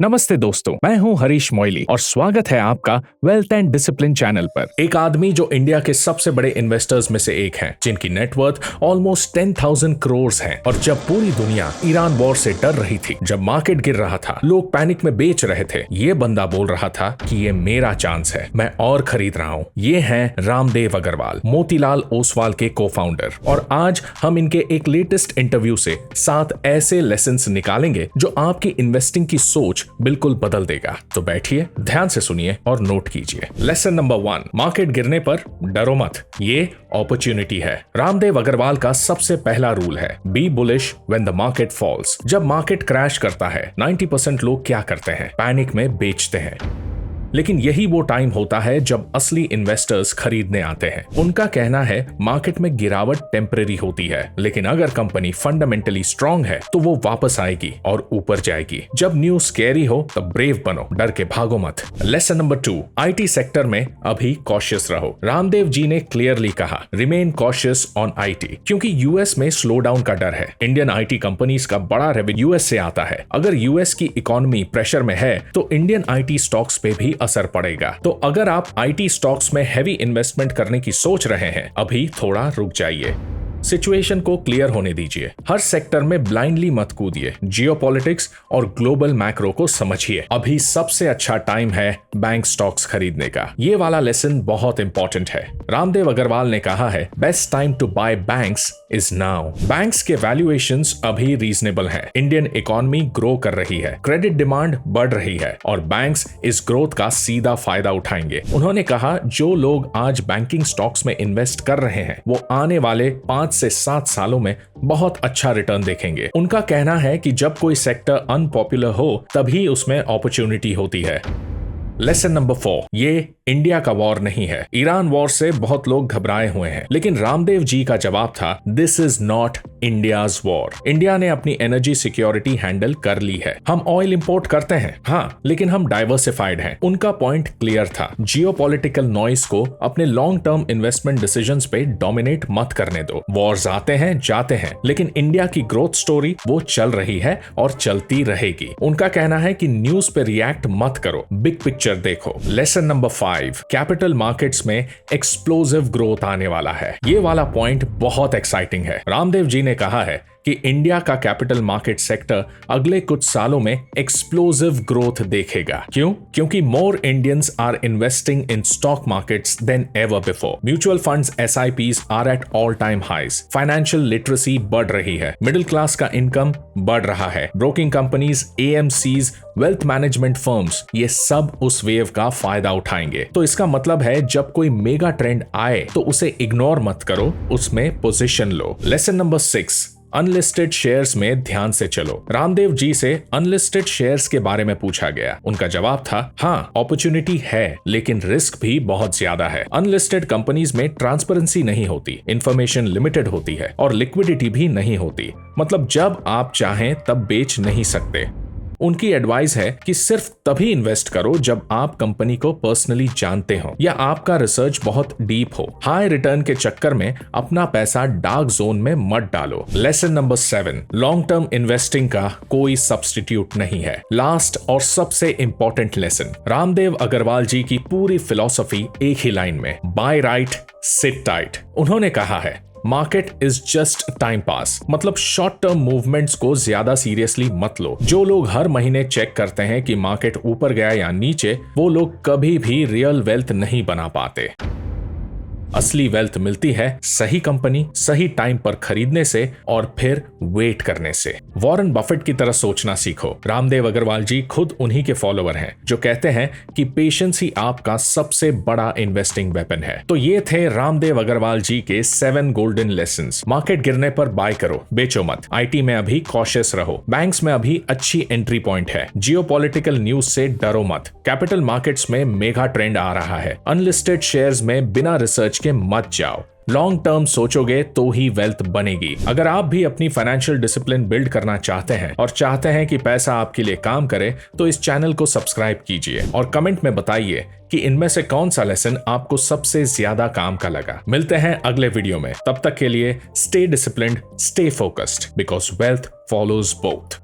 नमस्ते दोस्तों, मैं हूं हरीश मोइली और स्वागत है आपका वेल्थ एंड डिसिप्लिन चैनल पर। एक आदमी जो इंडिया के सबसे बड़े इन्वेस्टर्स में से एक हैं, जिनकी नेटवर्थ ऑलमोस्ट 10,000 करोड़ है। और जब पूरी दुनिया ईरान वॉर से डर रही थी, जब मार्केट गिर रहा था, लोग पैनिक में बेच रहे थे, ये बंदा बोल रहा था कि ये मेरा चांस है, मैं और खरीद रहा हूँ। ये हैं रामदेव अग्रवाल, मोतीलाल ओसवाल के को फाउंडर। और आज हम इनके एक लेटेस्ट इंटरव्यू से 7 ऐसे लेसन्स निकालेंगे जो आपकी इन्वेस्टिंग की सोच बिल्कुल बदल देगा। तो बैठिए, ध्यान से सुनिए और नोट कीजिए। लेसन नंबर 1, मार्केट गिरने पर डरो मत, ये अपॉर्चुनिटी है। रामदेव अग्रवाल का सबसे पहला रूल है, be bullish when the market falls. जब मार्केट क्रैश करता है, 90% लोग क्या करते हैं? पैनिक में बेचते हैं। लेकिन यही वो टाइम होता है जब असली इन्वेस्टर्स खरीदने आते हैं। उनका कहना है मार्केट में गिरावट टेम्परेरी होती है, लेकिन अगर कंपनी फंडामेंटली स्ट्रांग है तो वो वापस आएगी और ऊपर जाएगी। जब न्यूज स्कैरी हो तब ब्रेव बनो, डर के भागो मत। लेसन नंबर 2, आईटी सेक्टर में अभी कॉशियस रहो। रामदेव जी ने क्लियरली कहा, रिमेन कॉशियस ऑन आईटी, क्योंकि यूएस में स्लो डाउन का डर है। इंडियन आईटी कंपनीज का बड़ा रेवेन्यू यूएस से आता है। अगर यूएस की इकोनॉमी प्रेशर में है तो इंडियन आईटी स्टॉक्स पे भी असर पड़ेगा। तो अगर आप आईटी स्टॉक्स में हैवी इन्वेस्टमेंट करने की सोच रहे हैं, अभी थोड़ा रुक जाइए, सिचुएशन को क्लियर होने दीजिए। हर सेक्टर में ब्लाइंडली मत कूदिए, जियोपॉलिटिक्स और ग्लोबल मैक्रो को समझिए। अभी सबसे अच्छा टाइम है बैंक स्टॉक्स खरीदने का। ये वाला लेसन बहुत इंपॉर्टेंट है। रामदेव अग्रवाल ने कहा है, best time to buy banks is now. Banks के वैल्यूएशंस अभी रीजनेबल हैं। इंडियन इकोनॉमी ग्रो कर रही है, क्रेडिट डिमांड बढ़ रही है और बैंक्स इस ग्रोथ का सीधा फायदा उठाएंगे। उन्होंने कहा, जो लोग आज बैंकिंग स्टॉक्स में इन्वेस्ट कर रहे हैं, वो आने वाले 5 से 7 सालों में बहुत अच्छा रिटर्न देखेंगे। उनका कहना है कि जब कोई सेक्टर अनपॉपुलर हो तभी उसमें अपॉर्चुनिटी होती है। लेसन नंबर 4, ये इंडिया का वॉर नहीं है। ईरान वॉर से बहुत लोग घबराए हुए हैं, लेकिन रामदेव जी का जवाब था, this is not India's war. India ने अपनी एनर्जी सिक्योरिटी हैंडल कर ली है। हम ऑयल इंपोर्ट करते हैं, हाँ, लेकिन हम डाइवर्सिफाइड हैं। उनका पॉइंट क्लियर था, जियोपॉलिटिकल नॉइस को अपने लॉन्ग टर्म इन्वेस्टमेंट डिसीजंस पे डोमिनेट मत करने दो। वॉर्स आते हैं जाते हैं, लेकिन इंडिया की ग्रोथ स्टोरी वो चल रही है और चलती रहेगी। उनका कहना है कि न्यूज पे रिएक्ट मत करो, बिग पिक्चर देखो। लेसन नंबर 5, कैपिटल मार्केट्स में एक्सप्लोसिव ग्रोथ आने वाला है। ये वाला पॉइंट बहुत एक्साइटिंग है। रामदेव जी ने कहा है कि इंडिया का कैपिटल मार्केट सेक्टर अगले कुछ सालों में एक्सप्लोसिव ग्रोथ देखेगा। क्यों? क्योंकि more Indians are investing in stock markets than ever before. Mutual funds, SIPs are at all time highs. Financial literacy बढ़ रही है, मिडिल क्लास का इनकम बढ़ रहा है। Broking companies, AMCs, wealth management firms, ये सब उस वेव का फायदा उठाएंगे। तो इसका मतलब है, जब कोई मेगा ट्रेंड आए तो उसे इग्नोर मत करो, उसमें पोजीशन लो। लेसन नंबर 6, अनलिस्टेड शेयर्स में ध्यान से चलो। रामदेव जी से अनलिस्टेड शेयर्स के बारे में पूछा गया। उनका जवाब था, हाँ, अपॉर्चुनिटी है, लेकिन रिस्क भी बहुत ज्यादा है। अनलिस्टेड कंपनीज में ट्रांसपेरेंसी नहीं होती, इंफॉर्मेशन लिमिटेड होती है और लिक्विडिटी भी नहीं होती। मतलब जब आप चाहें तब बेच नहीं सकते। उनकी एडवाइस है कि सिर्फ तभी इन्वेस्ट करो जब आप कंपनी को पर्सनली जानते हो या आपका रिसर्च बहुत डीप हो। हाई रिटर्न के चक्कर में अपना पैसा डार्क जोन में मत डालो। Lesson number 7, long term investing का कोई सब्स्टिट्यूट नहीं है। लास्ट और सबसे इंपॉर्टेंट लेसन, रामदेव अग्रवाल जी की पूरी फिलॉसफी एक ही लाइन में, बाय राइट, सिट टाइट। उन्होंने कहा है, market is just time pass. मतलब शॉर्ट टर्म मूवमेंट्स को ज्यादा सीरियसली मत लो। जो लोग हर महीने चेक करते हैं कि मार्केट ऊपर गया या नीचे, वो लोग कभी भी रियल वेल्थ नहीं बना पाते। असली वेल्थ मिलती है सही कंपनी, सही टाइम पर खरीदने से और फिर वेट करने से। वॉरेन बफेट की तरह सोचना सीखो। रामदेव अग्रवाल जी खुद उन्हीं के फॉलोवर हैं, जो कहते हैं कि पेशेंस ही आपका सबसे बड़ा इन्वेस्टिंग वेपन है। तो ये थे रामदेव अग्रवाल जी के 7 गोल्डन लेसन्स। मार्केट गिरने पर बाय करो, बेचो मत। आईटी में अभी कॉशियस रहो। बैंक्स में अभी अच्छी एंट्री पॉइंट है। जियोपॉलिटिकल न्यूज से डरो मत। कैपिटल मार्केट्स में मेगा ट्रेंड आ रहा है। अनलिस्टेड शेयर्स में बिना रिसर्च के मत जाओ। लॉन्ग टर्म सोचोगे तो ही वेल्थ बनेगी। अगर आप भी अपनी फाइनेंशियल डिसिप्लिन बिल्ड करना चाहते हैं और चाहते हैं कि पैसा आपके लिए काम करे, तो इस चैनल को सब्सक्राइब कीजिए और कमेंट में बताइए कि इनमें से कौन सा लेसन आपको सबसे ज्यादा काम का लगा। मिलते हैं अगले वीडियो में, तब तक के लिए stay disciplined, stay focused, because wealth follows both.